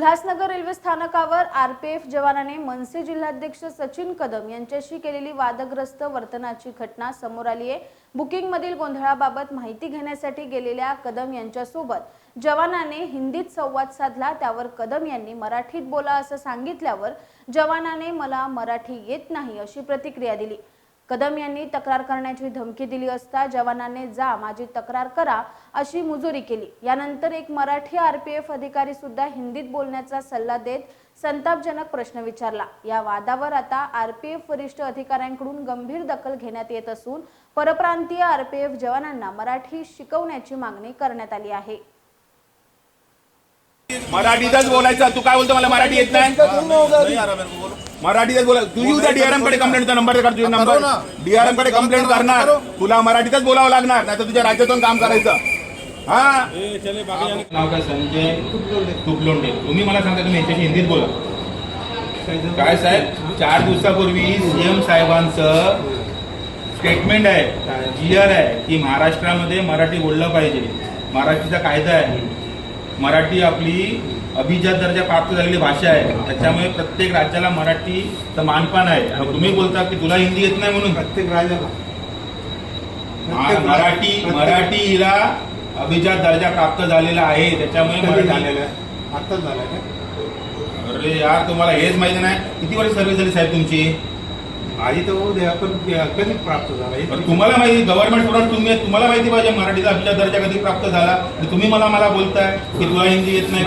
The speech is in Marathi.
उल्हासनगर रेल्वे स्थानकावर आरपीएफ जवानाने मनसे जिल्हाध्यक्ष सचिन कदम यांच्याशी केलेली वादग्रस्त वर्तनाची घटना समोर आली आहे। बुकिंग मधील गोंधळाबाबत माहिती घेण्यासाठी गेलेल्या कदम यांच्यासोबत जवानाने हिंदीत संवाद साधला। त्यावर कदम यांनी मराठीत बोला असं सांगितल्यावर जवानाने मला मराठी येत नाही अशी प्रतिक्रिया दिली। कदम यांनी तक्रार करण्याची धमकी दिली असता जवानाने जा माझी तक्रार करा अशी मुजोरी केली। यानंतर एक मराठी आरपीएफ अधिकारी सुद्धा हिंदीत बोलण्याचा सल्ला देत संतापजनक प्रश्न विचारला। या वादावर आता आरपीएफ वरिष्ठ अधिकाऱ्यांकडून गंभीर दखल घेण्यात येत असून परप्रांतीय आरपीएफ जवानांना मराठी शिकवण्याची मागणी करण्यात आली आहे। मराठीतच बोलायचं। तू काय बोलतो मला मराठी येत नाही? मराठीतच बोला। तुझी उद्या डीआरएम कडे कंप्लेंटचा नंबर कर, तुझा नंबर डीआरएम कडे कंप्लेंट करणार। तुला मराठीतच बोलावं लागणार, नाही तर तुझ्या राज्यातून काम करायचं। हा नाव काय? संजय तुपलोंडे। तुम्ही मला सांगता तुम्ही याच्याशी हिंदीत बोला काय साहेब? 4 दिवसापूर्वी सीएम साहेबांचं स्टेटमेंट आहे, जीआर आहे की महाराष्ट्रामध्ये मराठी बोललं पाहिजे। महाराष्ट्राचा कायदा आहे, मराठी आपली अभिजात दर्जा प्राप्त झालेली भाषा आहे, त्याच्यामुळे प्रत्येक राज्याला मराठीचं मानपान आहे। आणि तुम्ही बोलता की तुला हिंदी येत नाही म्हणून प्रत्येक राज्याला मराठी हिला अभिजात दर्जा प्राप्त झालेला आहे, त्याच्यामुळे मराठी झालेलं आहे। आताच झालंय का? अरे यार, तुम्हाला हेच माहिती नाही? किती वर्ष सर्व्हिस झाली साहेब तुमची? आधी तर होऊ द्या, पण कधी प्राप्त झाला तुम्हाला माहिती, गव्हर्नमेंट स्टुडंट तुम्हाला माहिती पाहिजे मराठीचा अभिजात दर्जा कधी प्राप्त झाला। तुम्ही मला बोलताय की तुला हिंदी येत नाही।